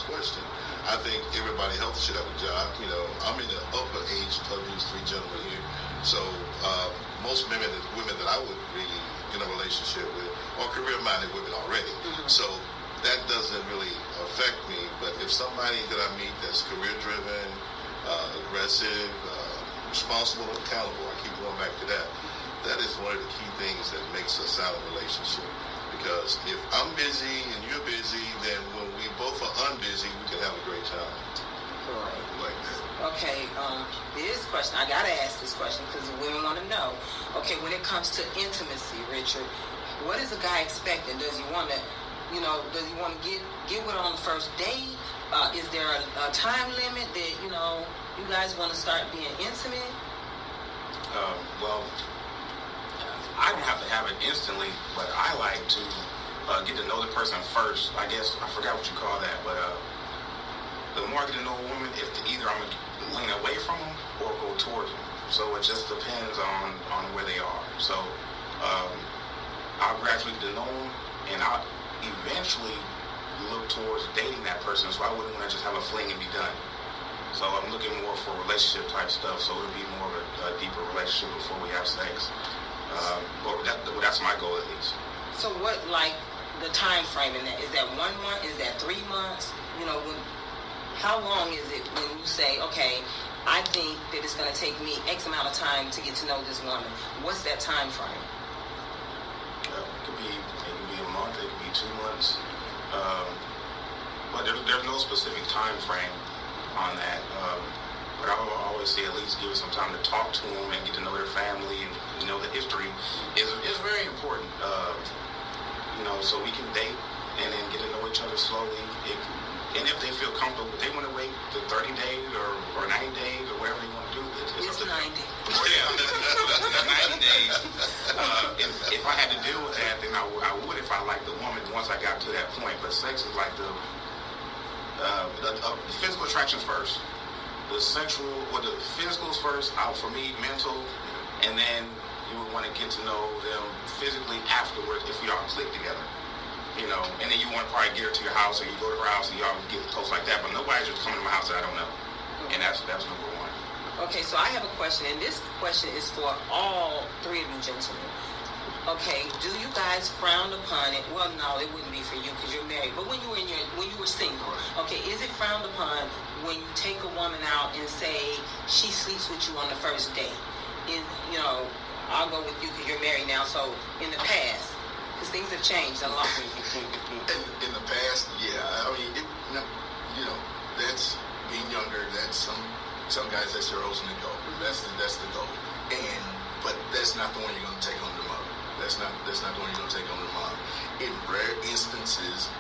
last question. I think everybody healthy should have a job. I'm in the upper age of these three gentlemen here. So most women that I would really in a relationship with are career-minded women already. Mm-hmm. So that doesn't really affect me. But if somebody that I meet that's career-driven, aggressive, responsible, and accountable, I keep going back to that. That is one of the key things that makes a solid relationship. Because if I'm busy and you're busy, then when we both are unbusy, we can have a great time. Right. Like that. Okay, this question, I gotta ask this question because the women want to know. Okay, when it comes to intimacy, Richard, what is a guy expecting? Does he want to, does he want to get with her on the first date? Is there a time limit that, you guys want to start being intimate? Well, I don't have to have it instantly, but I like to get to know the person first. I guess, I forgot what you call that, but the more I get to know a woman, either I'm going to lean away from them or go towards them. So it just depends on where they are. So I'll gradually get to know them, and I'll eventually look towards dating that person. So I wouldn't want to just have a fling and be done. So I'm looking more for relationship type stuff. So it'll be more of a deeper relationship before we have sex. That's my goal at least. So what, like, the time frame in that? Is that 1 month? Is that 3 months? How long is it when you say, okay, I think that it's going to take me X amount of time to get to know this woman? What's that time frame? It could be a month. It could be 2 months. But there's no specific time frame on that. But I will always say at least give it some time to talk to them and get to know their family and the history is very important. So we can date and then get to know each other slowly. And if they feel comfortable, if they want to wait the 30 days or 90 days or whatever they want to do, it's 90. Yeah, 90 days. And if I had to deal with that, then I would if I liked the woman once I got to that point. But sex is like the physical attractions first. The physical is first, for me, mental, and then you would want to get to know them physically afterwards if we all click together. And then you want to probably get her to your house, or you go to her house and y'all get close like that. But nobody's just coming to my house that I don't know. And that's number one. Okay, so I have a question, and this question is for all three of you gentlemen. Okay, do you guys frown upon it? Well, no, it wouldn't be for you because you're married. But when you were single, okay, is it frowned upon when you take a woman out and say she sleeps with you on the first date? I'll go with you because you're married now. So in the past, because things have changed a lot. In the past, yeah. I mean, that's being younger. That's some guys. That's their ultimate goal. Mm-hmm. That's the goal. But that's not the one you're going to take home to mom. That's not the one you're going to take home to mom. In rare instances,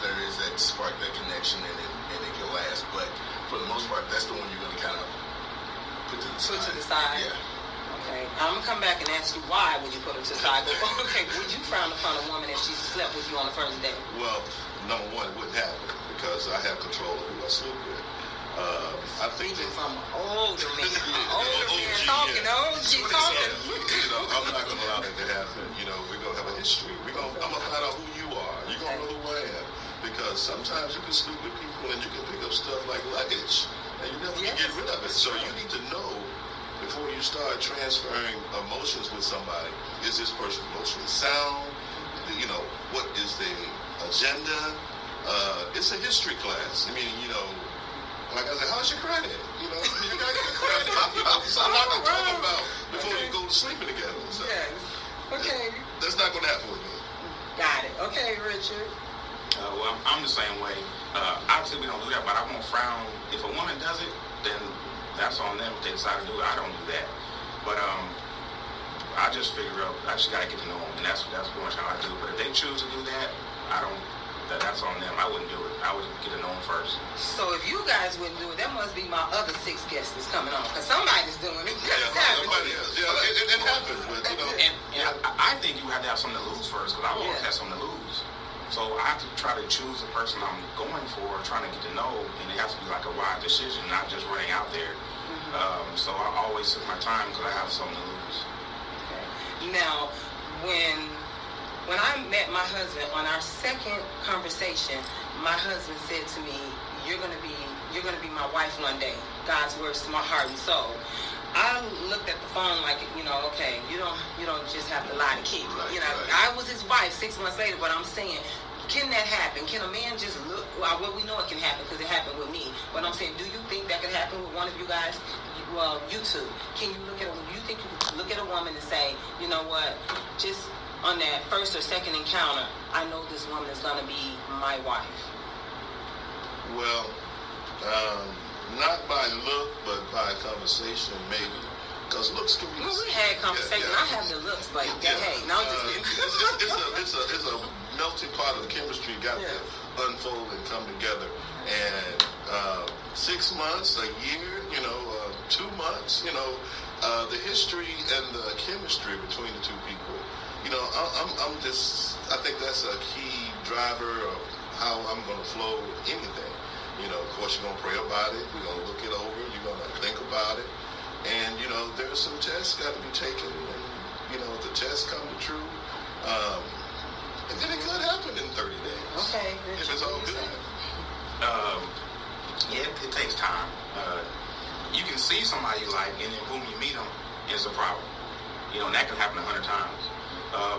there is that spark, that connection, and it can last. But for the most part, that's the one you're going to kind of put to the side. Put to the side. Yeah. Okay. I'm going to come back and ask you why would you put her to the side. Okay, would you frown upon a woman if she slept with you on the first date? Well, number one, it wouldn't happen because I have control of who I sleep with. I think that from an older man, talking. I'm not going to allow that to happen. We're going to have a history. I'm going to find out who you are. You're going to know who I am. Because sometimes you can sleep with people and you can pick up stuff like luggage and you never can get rid of it. So you need to know before you start transferring emotions with somebody, is this person emotionally sound? What is the agenda? It's a history class. I mean, like I said, how's your credit? You got good credit. It's a lot to talk about before you go to sleeping together. So yes. Okay. That's not going to happen with me. Got it. Okay, Richard. Well, I'm the same way. Obviously, we don't do that, but I won't frown. If a woman does it, then that's on them. If they decide to do it, I don't do that. But I just figure out, I just got to get to know them, and that's pretty much how I do it. But if they choose to do that, that's on them. I wouldn't do it. I would get to know them first. So if you guys wouldn't do it, that must be my other 6 guests that's coming on, because somebody's doing it. Somebody else. It happens, but I think you have to have something to lose first, because I always have something to lose. So I have to try to choose the person I'm going for, trying to get to know, and it has to be like a wise decision, not just running out there. Mm-hmm. So I always took my time because I have something to lose. Okay. Now, when I met my husband on our second conversation, my husband said to me, you're gonna be my wife one day. God's words to my heart and soul. I looked at the phone like, okay, you don't just have to lie to keep. Right, I was his wife 6 months later, but I'm saying, can that happen? Can a man just look? Well, we know it can happen because it happened with me. But I'm saying, do you think that could happen with one of you guys? Well, you two. Can you look at? You think you could look at a woman and say, you know what? Just on that first or second encounter, I know this woman is gonna be my wife. Well, not by look, but by conversation, maybe. Because looks can be. Well, we had conversation. Yeah. I have the looks, but hey, no, it's a melting pot of chemistry got to unfold and come together. And 6 months, a year, 2 months, the history and the chemistry between the two people. I think that's a key driver of how I'm going to flow with anything. Of course, you're going to pray about it. We're going to look it over. You're going to think about it. And, there's some tests got to be taken. And, if the tests come to true, and then it could happen in 30 days. Okay. If it's all good. It takes time. You can see somebody you like, and then boom, you meet them, and it's a problem. And that can happen 100 times.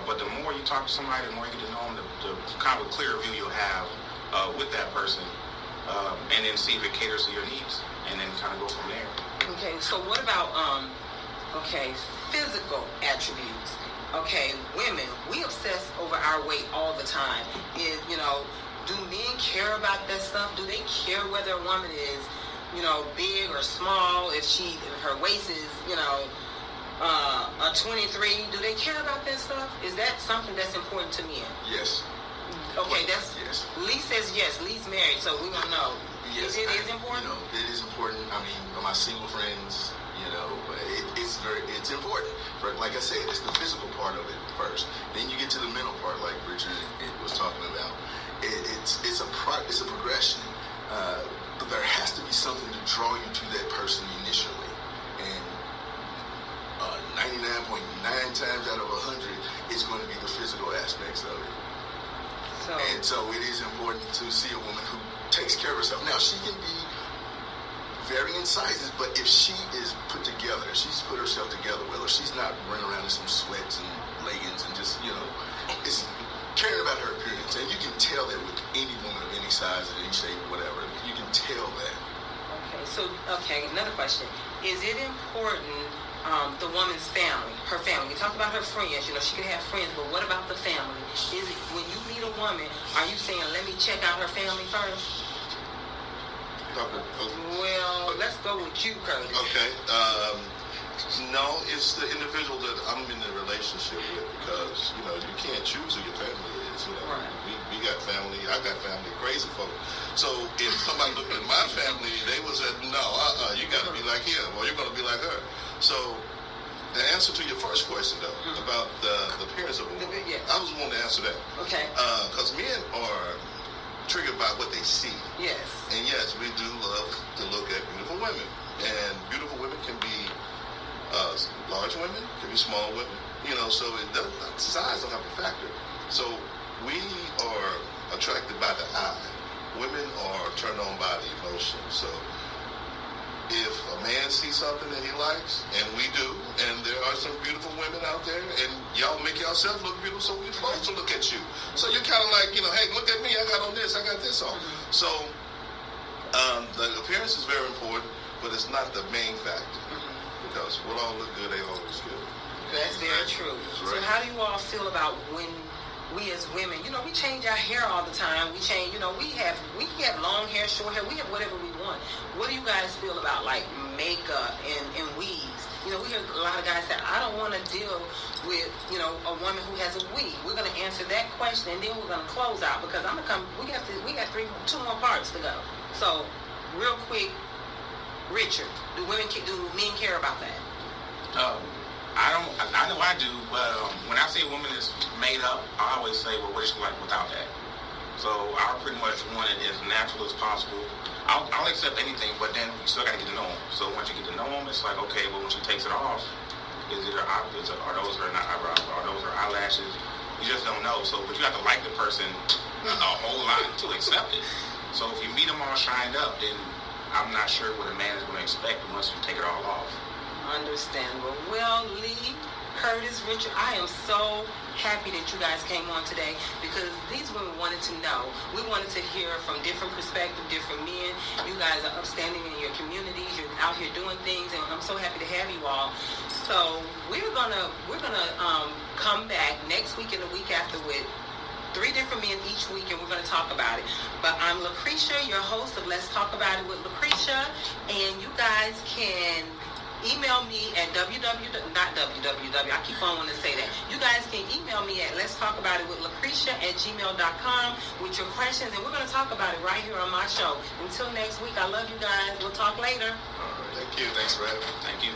But the more you talk to somebody, the more you get to know them, the kind of a clearer view you'll have with that person, and then see if it caters to your needs, and then kind of go from there. Okay, so what about physical attributes? Okay, women, we obsess over our weight all the time. Do men care about that stuff? Do they care whether a woman is, big or small? If her waist is, a 23, do they care about that stuff? Is that something that's important to men? Yes. Okay, yes. Lee says yes. Lee's married, so we don't know. Yes, it is important. It is important. I mean, my single friends, it's important. Like I said, it's the physical part of it first. Then you get to the mental part, like Richard was talking about. It's a progression. But there has to be something to draw you to that person initially, and 99.9 times out of 100, it's going to be the physical aspects of it. And so it is important to see a woman who takes care of herself. Now, she can be varying sizes, but if she is put together, she's put herself together well, or she's not running around in some sweats and leggings and just, it's caring about her appearance. And you can tell that with any woman of any size and any shape, whatever. You can tell that. Okay, another question. Is it important, the woman's family, her family? We talked about her friends. She can have friends, but what about the family? Is it, when you meet a woman, are you saying, let me check out her family first? Well, let's go with you, Curtis. Okay. No, it's the individual that I'm in the relationship with, because, you can't choose who your family is. Right. We got family. I got family, crazy folk. So if somebody looked at my family, they would say, no, you got to be like him, or you're going to be like her. So the answer to your first question, though, about the appearance of a woman, I was wanting to answer that. Okay. Because men are triggered by what they see. Yes. And yes, we do love to look at beautiful women. And beautiful women can be large women, can be small women. So it doesn't, size don't have a factor. So we are attracted by the eye. Women are turned on by the emotion. So if a man sees something that he likes, and we do, and there are some beautiful women out there, and y'all make yourself look beautiful, so we're supposed to look at you. So you're kind of like, hey, look at me, I got on this, I got this on. So the appearance is very important, but it's not the main factor. Because what all look good, they always good. That's very true. Right. So how do you all feel about when we as women, we change our hair all the time. We change, we have long hair, short hair. We have whatever we want. What do you guys feel about like makeup and weaves? We hear a lot of guys say, I don't want to deal with, a woman who has a weave. We're going to answer that question, and then we're going to close out because we got 2 more parts to go. So real quick, Richard, do men care about that? I know I do, but when I say a woman is made up, I always say, well, what is she like without that? So I pretty much want it as natural as possible. I'll accept anything, but then you still got to get to know them. So once you get to know them, it's like, okay, well, when she takes it off, are those her eyebrows? Are those her eyelashes? You just don't know. So, but you have to like the person a whole lot to accept it. So if you meet them all shined up, then I'm not sure what a man is going to expect once you take it all off. Understandable. Well, Lee, Curtis, Richard, I am so happy that you guys came on today because these women wanted to know. We wanted to hear from different perspectives, different men. You guys are upstanding in your communities. You're out here doing things, and I'm so happy to have you all. So we're gonna come back next week and the week after with 3 different men each week, and we're going to talk about it. But I'm Lucretia, your host of Let's Talk About It with Lucretia, and you guys can email me at I keep on wanting to say that. You guys can email me at Let's Talk About It with Lucretia@gmail.com with your questions, and we're going to talk about it right here on my show. Until next week, I love you guys. We'll talk later. All right. Thank you. Thanks for having me. Thank you.